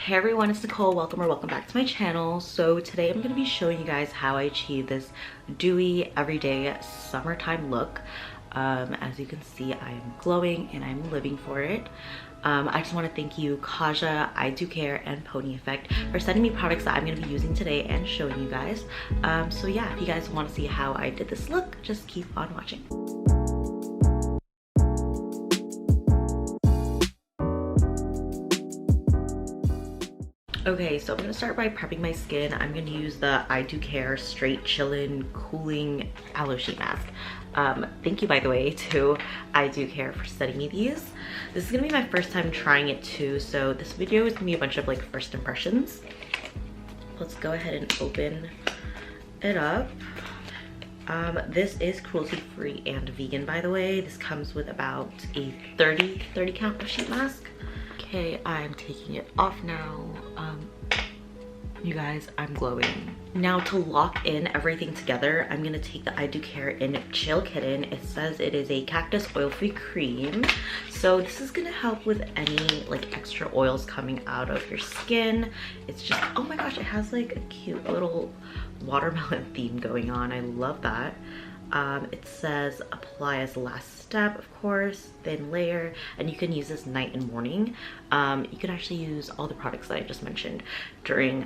Hey everyone, it's Nicole. Welcome back to my channel. So today I'm going to be showing you guys how I achieve this dewy everyday summertime look. As you can see, I am glowing and I'm living for it. I just want to thank you, Kaja, Idewcare, and Pony Effect for sending me products that I'm going to be using today and showing you guys. So yeah, if you guys want to see how I did this look, just keep on watching. Okay, so I'm gonna start by prepping my skin. I'm gonna use the Idewcare Straight Chillin' Cooling Aloe Sheet Mask. Thank you, by the way, to Idewcare for sending me these. This is gonna be my first time trying it too, so this video is gonna be a bunch of like first impressions. Let's go ahead and open it up. This is cruelty-free and vegan, by the way. This comes with about a 30 count of sheet mask. Okay, I'm taking it off now. You guys, I'm glowing. Now to lock in everything together, I'm gonna take the Idewcare in Chill Kitten. It says it is a cactus oil-free cream. So this is gonna help with any like extra oils coming out of your skin. It's just, oh my gosh, it has like a cute little watermelon theme going on. I love that. It says apply as last step, of course, thin layer, and you can use this night and morning. You can actually use all the products that I just mentioned during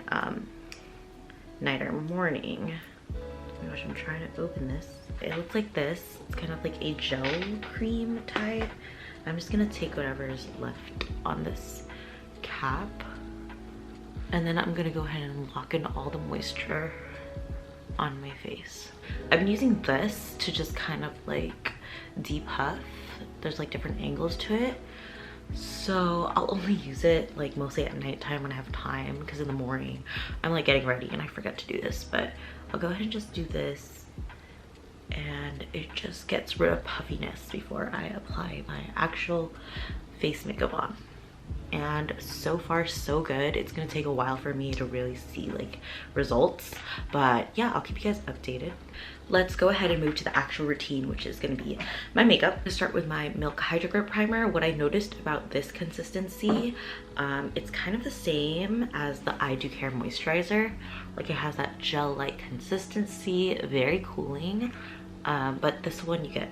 night or morning. Oh my gosh, I'm trying to open this. It looks like this. It's kind of like a gel cream type. I'm just gonna take whatever is left on this cap, and then I'm gonna go ahead and lock in all the moisture on my face. I've been using this to just kind of like depuff. There's like different angles to it, so I'll only use it like mostly at nighttime when I have time, because in the morning I'm like getting ready and I forget to do this. But I'll go ahead and just do this, and it just gets rid of puffiness before I apply my actual face makeup on. And so far so good. It's gonna take a while for me to really see like results, but yeah, I'll keep you guys updated. Let's go ahead and move to the actual routine, which is gonna be my makeup. I'm gonna start with my Milk Hydro Grip Primer. What I noticed about this consistency, it's kind of the same as the Idewcare moisturizer. Like it has that gel-like consistency, very cooling, but this one you get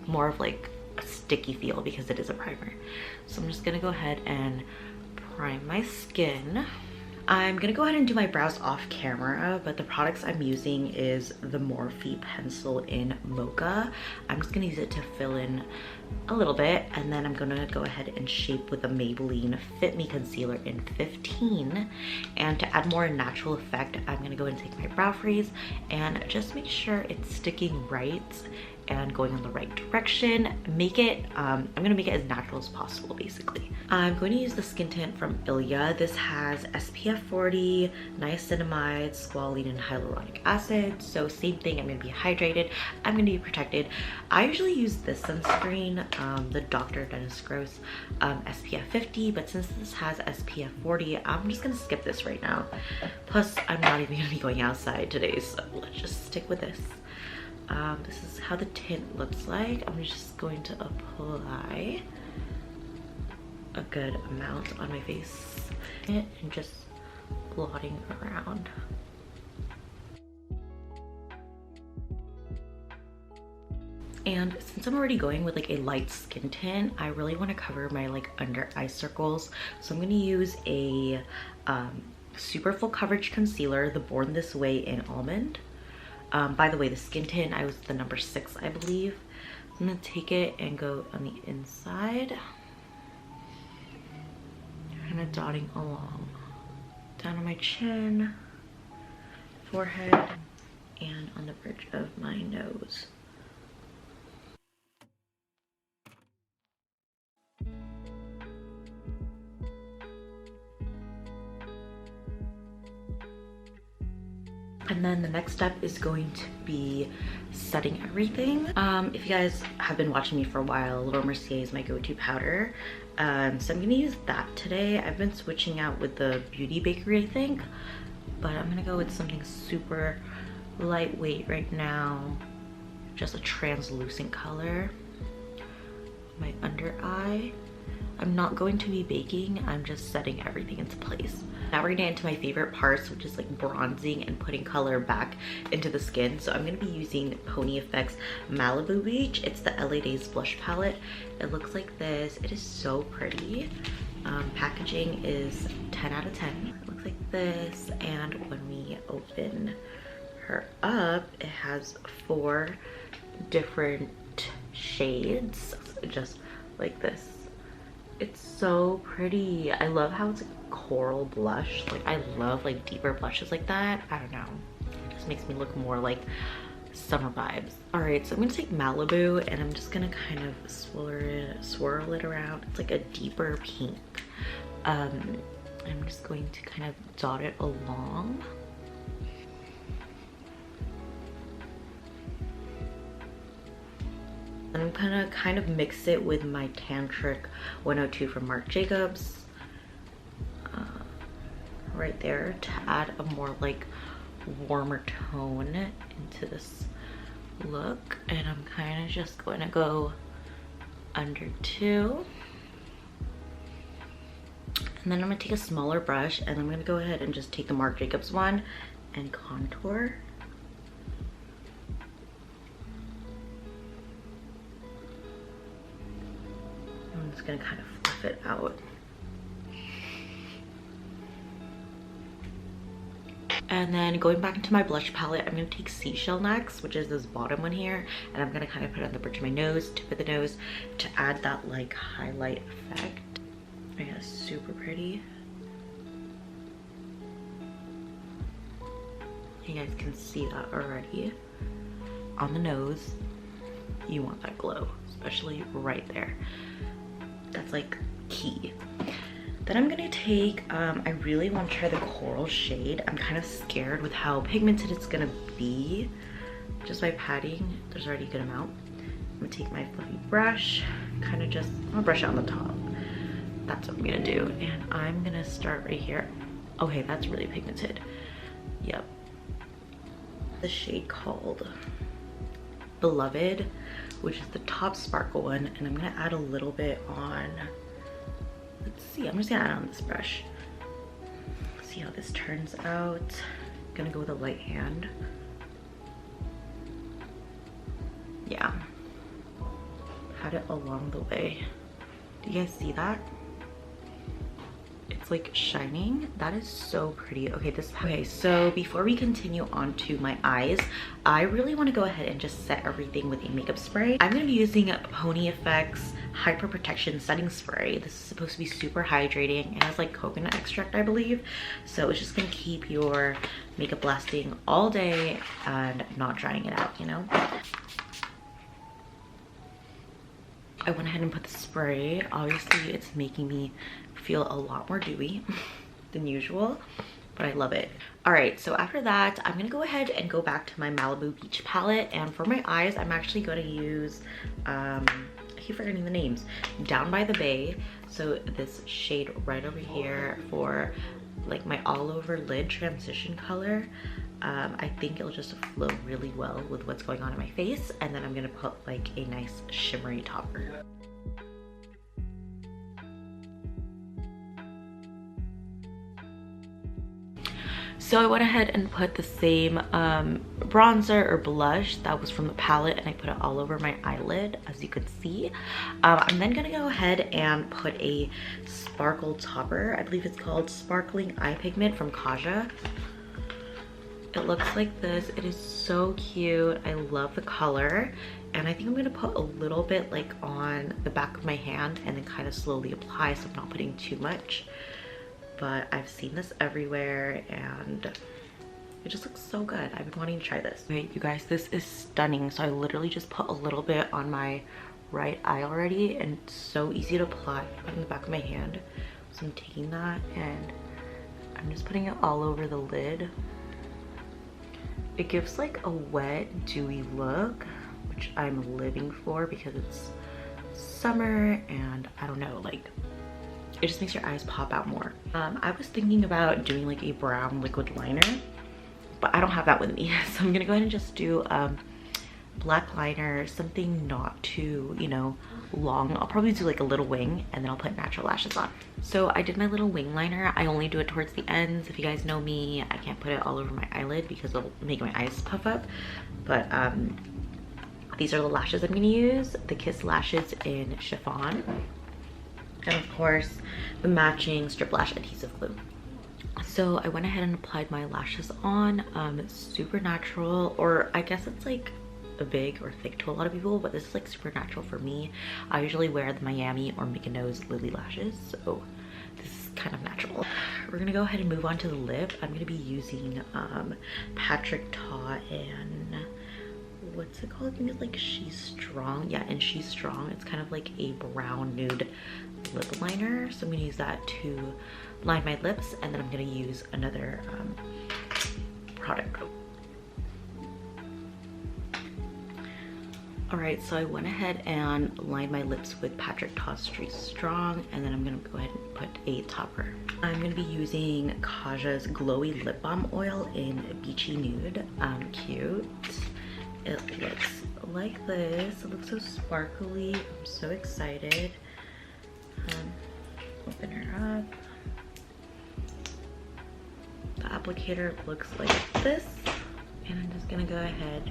more of like a sticky feel because it is a primer. So I'm just gonna go ahead and prime my skin. I'm gonna go ahead and do my brows off camera, but the products I'm using is the Morphe pencil in Mocha. I'm just gonna use it to fill in a little bit, and then I'm gonna go ahead and shape with the Maybelline Fit Me concealer in 15. And to add more natural effect, I'm gonna go and take my brow freeze and just make sure it's sticking right and going in the right direction. Make it, I'm gonna make it as natural as possible basically. I'm going to use the skin tint from Ilia. This has SPF 40, niacinamide, squalene, and hyaluronic acid. So same thing, I'm gonna be hydrated, I'm gonna be protected. I usually use this sunscreen, the Dr. Dennis Gross SPF 50, but since this has SPF 40, I'm just gonna skip this right now. Plus, I'm not even gonna be going outside today, so let's just stick with this. This is how the tint looks like. I'm just going to apply a good amount on my face and just blotting around. And since I'm already going with like a light skin tint, I really want to cover my like under eye circles. So I'm going to use a super full coverage concealer, the Born This Way in Almond. By the way, the skin tint, I was the number 6, I believe. I'm gonna take it and go on the inside, kind of dotting along, down on my chin, forehead, and on the bridge of my nose. And then the next step is going to be setting everything. If you guys have been watching me for a while, Laura Mercier is my go-to powder. So I'm gonna use that today. I've been switching out with the Beauty Bakery, I think, but I'm gonna go with something super lightweight right now. Just a translucent color. My under eye. I'm not going to be baking, I'm just setting everything into place. Now we're gonna get into my favorite parts, which is like bronzing and putting color back into the skin. So I'm gonna be using Pony Effects Malibu Beach. It's the LA Days blush palette. It looks like this. It is so pretty. Packaging is 10 out of 10. It looks like this, and when we open her up, it has 4 different shades, just like this. It's so pretty. I love how it's a coral blush. Like, I love like deeper blushes like that. I don't know, it just makes me look more like summer vibes. All right, so I'm gonna take Malibu and I'm just gonna kind of swirl it around. It's like a deeper pink. I'm just going to kind of dot it along. And I'm gonna kind of mix it with my Tantric 102 from Marc Jacobs right there to add a more like warmer tone into this look. And I'm kind of just going to go under 2. And then I'm gonna take a smaller brush and I'm gonna go ahead and just take the Marc Jacobs one and contour. I'm just gonna kind of fluff it out. And then going back into my blush palette, I'm gonna take Seashell next, which is this bottom one here, and I'm gonna kind of put it on the bridge of my nose, tip of the nose, to add that like highlight effect. Yeah, super pretty. You guys can see that already. On the nose, you want that glow, especially right there. That's like key. Then I'm gonna take, I really want to try the coral shade. I'm kind of scared with how pigmented it's gonna be. Just by patting, there's already a good amount. I'm gonna take my fluffy brush, kind of just, I'm gonna brush it on the top. That's what I'm gonna do. And I'm gonna start right here. Okay, that's really pigmented. Yep. The shade called Beloved, which is the top sparkle one. And I'm gonna add a little bit on, let's see, I'm just gonna add on this brush. See how this turns out. I'm gonna go with a light hand. Yeah. Add it along the way. Do you guys see that? It's like shining. That is so pretty. Okay, so before we continue on to my eyes, I really want to go ahead and just set everything with a makeup spray. I'm going to be using Pony Effects Hyper Protection Setting Spray. This is supposed to be super hydrating. It has like coconut extract, I believe, so it's just going to keep your makeup lasting all day and not drying it out, you know. I went ahead and put the spray. Obviously it's making me feel a lot more dewy than usual, but I love it. All right, so after that, I'm gonna go ahead and go back to my Malibu Beach palette, and for my eyes, I'm actually gonna use, I keep forgetting the names, Down by the Bay. So this shade right over here for like my all over lid transition color. I think it'll just flow really well with what's going on in my face, and then I'm gonna put like a nice shimmery topper. So I went ahead and put the same bronzer or blush that was from the palette, and I put it all over my eyelid, as you can see. I'm then gonna go ahead and put a sparkle topper. I believe it's called Sparkling Eye Pigment from Kaja. It looks like this. It is so cute. I love the color. And I think I'm gonna put a little bit like on the back of my hand and then kind of slowly apply, so I'm not putting too much. But I've seen this everywhere and it just looks so good. I've been wanting to try this. Okay, you guys, this is stunning. So I literally just put a little bit on my right eye already, and it's so easy to apply on the back of my hand. So I'm taking that and I'm just putting it all over the lid. It gives like a wet, dewy look, which I'm living for because it's summer and I don't know, like it just makes your eyes pop out more. I was thinking about doing like a brown liquid liner, but I don't have that with me. So I'm gonna go ahead and just do black liner, something not too, you know, long. I'll probably do like a little wing and then I'll put natural lashes on. So I did my little wing liner. I only do it towards the ends. If you guys know me, I can't put it all over my eyelid because it'll make my eyes puff up. But these are the lashes I'm gonna use. The Kiss lashes in chiffon. And of course, the matching strip lash adhesive glue. So I went ahead and applied my lashes on. Super natural, or I guess it's like big or thick to a lot of people, but this is like super natural for me. I usually wear the Miami or Mykonos Lily lashes, so this is kind of natural. We're gonna go ahead and move on to the lip. I'm gonna be using Patrick Ta and what's it called? I think it's like She's Strong. Yeah, and She's Strong. It's kind of like a brown nude lip liner. So I'm gonna use that to line my lips, and then I'm gonna use another product. All right, so I went ahead and lined my lips with Patrick Ta's She's Strong, and then I'm gonna go ahead and put a topper. I'm gonna be using Kaja's Glowy Lip Balm Oil in Beachy Nude. Cute. It looks like this. It looks so sparkly. I'm so excited. Open her up. The applicator looks like this. And I'm just gonna go ahead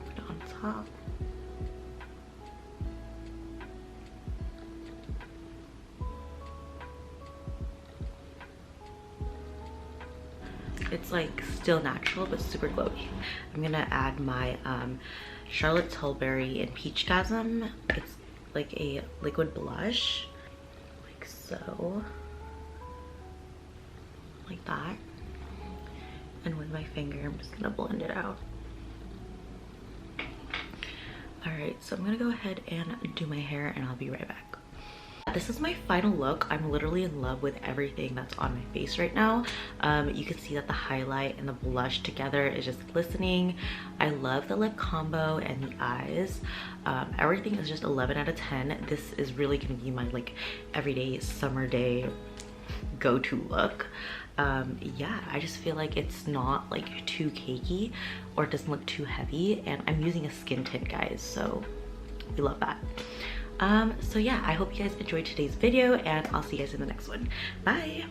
put it on top. It's like still natural but super glowy. I'm gonna add my Charlotte Tilbury in Peachgasm. It's like a liquid blush, like so, like that. And with my finger, I'm just gonna blend it out. All right, so I'm gonna go ahead and do my hair, and I'll be right back. This is my final look. I'm literally in love with everything that's on my face right now. You can see that the highlight and the blush together is just glistening. I love the lip combo and the eyes. Everything is just 11 out of 10. This is really gonna be my like everyday summer day go-to look. Yeah, I just feel like it's not like too cakey or it doesn't look too heavy, and I'm using a skin tint, guys, so we love that. So yeah, I hope you guys enjoyed today's video, and I'll see you guys in the next one. Bye.